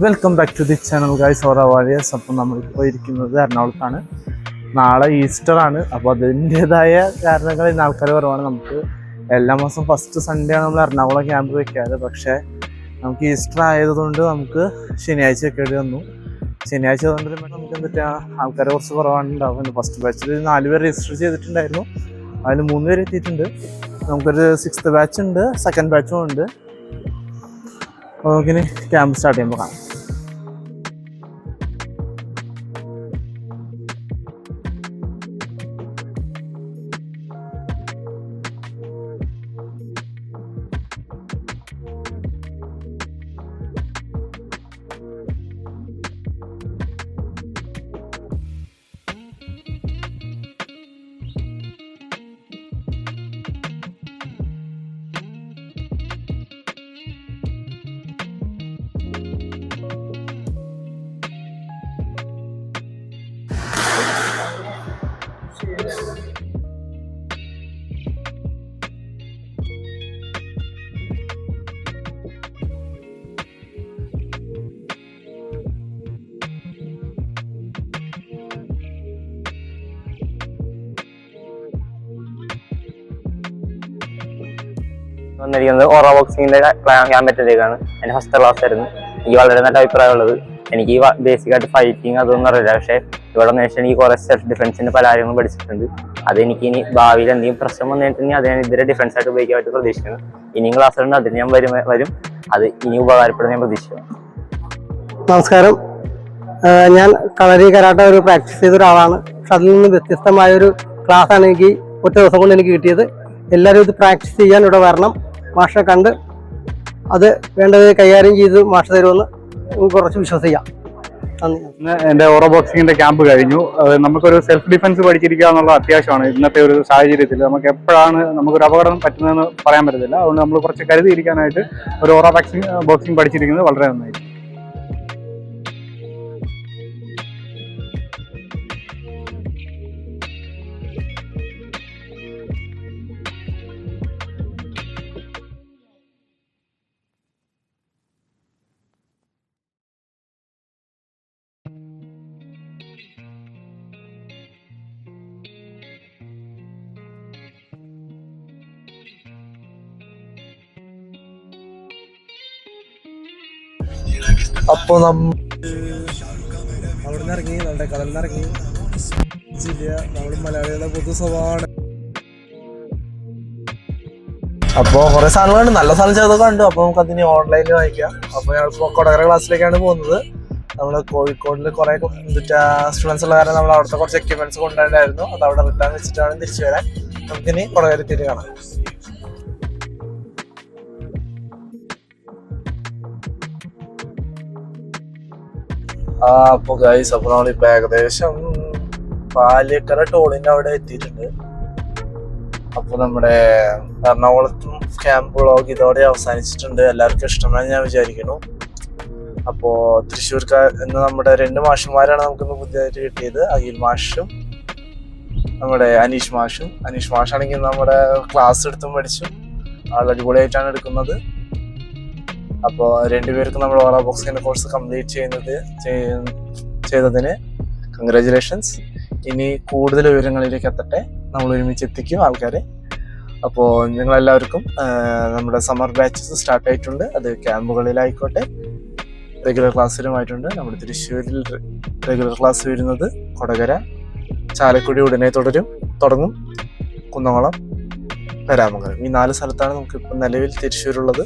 Welcome back to the channel guys or warriors. അപ്പം നമ്മളിപ്പോൾ ഇരിക്കുന്നത് എറണാകുളത്താണ്. നാളെ ഈസ്റ്റർ ആണ്. അപ്പോൾ അതിൻ്റെതായ കാരണങ്ങൾ ഇന്ന് ആൾക്കാർ കുറവാണ്. നമുക്ക് എല്ലാ മാസം ഫസ്റ്റ് സൺഡേ ആണ് നമ്മൾ എറണാകുളം ക്യാമ്പ് വെക്കാറ്. പക്ഷേ നമുക്ക് ഈസ്റ്റർ ആയതുകൊണ്ട് നമുക്ക് ശനിയാഴ്ച വെക്കേണ്ടി വന്നു. ശനിയാഴ്ച കൊണ്ട് നമുക്ക് എന്നിട്ട് ആൾക്കാർ കുറച്ച് കുറവാണ് ഉണ്ടാവും. ഫസ്റ്റ് ബാച്ചിൽ 4 പേര് രജിസ്റ്റർ ചെയ്തിട്ടുണ്ടായിരുന്നു. അതിൽ 3 പേര് എത്തിയിട്ടുണ്ട്. നമുക്കൊരു 6th ബാച്ച് ഉണ്ട്, സെക്കൻഡ് ബാച്ചും ഉണ്ട്. അപ്പോൾ നമുക്കിനി ക്യാമ്പ് സ്റ്റാർട്ട് ചെയ്യുമ്പോൾ കാണാം. വന്നിരിക്കുന്നത് ഓറ ബോക്സിങ്ങിന്റെ ക്യാമ്പറ്റിലേക്കാണ്. എൻ്റെ ഫസ്റ്റ് ക്ലാസ് ആയിരുന്നു. എനിക്ക് വളരെ നല്ല അഭിപ്രായമുള്ളത്. എനിക്ക് ബേസിക്കായിട്ട് ഫൈറ്റിങ് അതൊന്നും അറിയില്ല. പക്ഷേ ഇവിടെ വന്നു വെച്ചാൽ എനിക്ക് കുറേ സെൽഫ് ഡിഫെൻസിന്റെ പല കാര്യങ്ങളും പഠിച്ചിട്ടുണ്ട്. അതെനിക്ക് ഇനി ഭാവിയിൽ എന്തെങ്കിലും പ്രശ്നം വന്നിട്ടുണ്ടെങ്കിൽ അത് ഞാൻ ഇതിരെ ഡിഫൻസ് ആയിട്ട് ഉപയോഗിക്കാൻ പറ്റും പ്രതീക്ഷിക്കുന്നു. ഇനിയും ക്ലാസ്സുണ്ട്, അതിന് ഞാൻ വരും. അത് ഇനി ഉപകാരപ്പെടുന്ന ഞാൻ പ്രതീക്ഷിക്കുന്നു. നമസ്കാരം. ഞാൻ കളരി കരാട്ട ഒരു പ്രാക്ടീസ് ചെയ്ത ഒരാളാണ്. പക്ഷെ അതിൽ നിന്ന് വ്യത്യസ്തമായൊരു ക്ലാസ്സാണ് എനിക്ക് ഒറ്റ ദിവസം കൊണ്ട് എനിക്ക് കിട്ടിയത്. എല്ലാവരും ഇത് പ്രാക്ടീസ് ചെയ്യാൻ ഇവിടെ വരണം. മാഷെ കണ്ട് അത് വേണ്ടത് കൈകാര്യം ചെയ്ത് മാഷ തരുമെന്ന് കുറച്ച് വിശ്വസിക്കാം. എൻ്റെ ഓറ ബോക്സിങ്ങിന്റെ ക്യാമ്പ് കഴിഞ്ഞു. നമുക്കൊരു സെൽഫ് ഡിഫൻസ് പഠിച്ചിരിക്കുക എന്നുള്ള അത്യാവശ്യമാണ് ഇന്നത്തെ ഒരു സാഹചര്യത്തിൽ. നമുക്ക് എപ്പോഴാണ് നമുക്കൊരു അപകടം പറ്റുന്നതെന്ന് പറയാൻ പറ്റത്തില്ല. അതുകൊണ്ട് നമ്മൾ കുറച്ച് കരുതിയിരിക്കാനായിട്ട് ഒരു ഓറ ബോക്സിങ് പഠിച്ചിരിക്കുന്നത് വളരെ നന്നായിരിക്കും. അപ്പോൾ അവിടുന്ന് ഇറങ്ങി, നമ്മുടെ കടലിൽ നിന്ന് ഇറങ്ങി. നമ്മൾ മലയാളികളുടെ പൊതു സ്വഭാവമാണ്. അപ്പോൾ കുറേ സാധനങ്ങളുണ്ട്, നല്ല സാധനം ചെയ്തൊക്കെ കണ്ടു. അപ്പോൾ നമുക്ക് അതിന് ഓൺലൈനിൽ വാങ്ങിക്കാം. അപ്പോൾ ഞങ്ങളിപ്പോൾ കൊടകര ക്ലാസ്സിലേക്കാണ് പോകുന്നത്. നമ്മൾ കോഴിക്കോടിൽ കുറേ സ്റ്റുഡൻസ് ഉള്ള കാരണം നമ്മൾ അവിടുത്തെ കുറച്ച് എക്യുപ്മെന്റ്സ് കൊണ്ടുവരാനായിരുന്നു. അത് അവിടെ റിട്ടേൺ വെച്ചിട്ടാണ് തിരിച്ചു വരാൻ. നമുക്കിനി കൊടകര എത്തിയിട്ട് കാണാം. അപ്പോൾ ഗൈസ്, അപ്പോൾ നമ്മളിപ്പോൾ ഏകദേശം പാലിയക്കര ടോളിൻ്റെ അവിടെ എത്തിയിട്ടുണ്ട്. അപ്പോൾ നമ്മുടെ എറണാകുളത്തും ക്യാമ്പ് വ്ളോഗ് ഇതോടെ അവസാനിച്ചിട്ടുണ്ട്. എല്ലാവർക്കും ഇഷ്ടമായി ഞാൻ വിചാരിക്കുന്നു. അപ്പോൾ തൃശ്ശൂർക്കാർ ഇന്ന് നമ്മുടെ 2 മാഷന്മാരാണ് നമുക്കിന്ന് പുതിയതായിട്ട് കിട്ടിയത്. അഖിൽ മാഷും നമ്മുടെ അനീഷ് മാഷാണെങ്കിൽ നമ്മുടെ ക്ലാസ് എടുത്തും പഠിച്ചു. ആൾ അടിപൊളിയായിട്ടാണ് എടുക്കുന്നത്. അപ്പോൾ 2 പേർക്കും നമ്മൾ ഓറ ബോക്സിങ്ങിന്റെ കോഴ്സ് കംപ്ലീറ്റ് ചെയ്തതിന് കൺഗ്രാജുലേഷൻസ്. ഇനി കൂടുതൽ വിവരങ്ങളിലേക്ക് എത്തട്ടെ. നമ്മൾ ഒരുമിച്ച് എത്തിക്കും ആൾക്കാരെ. അപ്പോൾ നിങ്ങളെല്ലാവർക്കും നമ്മുടെ സമ്മർ ബാച്ചസ് സ്റ്റാർട്ട് ആയിട്ടുണ്ട്. അത് ക്യാമ്പുകളിലായിക്കോട്ടെ റെഗുലർ ക്ലാസ്സിലുമായിട്ടുണ്ട്. നമ്മുടെ തൃശ്ശൂരിൽ റെഗുലർ ക്ലാസ് വരുന്നത് കൊടകര, ചാലക്കുടി ഉടനെ തുടങ്ങും, കുന്നംകുളം, പെരാമംഗലം. ഈ 4 സ്ഥലത്താണ് നമുക്കിപ്പോൾ നിലവിൽ തൃശ്ശൂരുള്ളത്.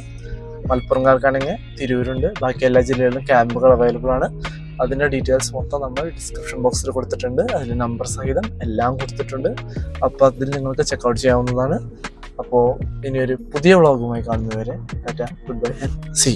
മലപ്പുറംകാർക്കാണെങ്കിൽ തിരൂരുണ്ട്. ബാക്കി എല്ലാ ജില്ലകളിലും ക്യാമ്പുകൾ അവൈലബിൾ ആണ്. അതിൻ്റെ ഡീറ്റെയിൽസ് മൊത്തം നമ്മൾ ഡിസ്ക്രിപ്ഷൻ ബോക്സിൽ കൊടുത്തിട്ടുണ്ട്. അതിൽ നമ്പർ സഹിതം എല്ലാം കൊടുത്തിട്ടുണ്ട്. അപ്പോൾ അതിൽ നിങ്ങൾക്ക് ചെക്കൗട്ട് ചെയ്യാവുന്നതാണ്. അപ്പോൾ ഇനി ഒരു പുതിയ വ്ളോഗുമായി കാണുന്നവരെ ടാറ്റ, ഗുഡ് ബൈ, സീ.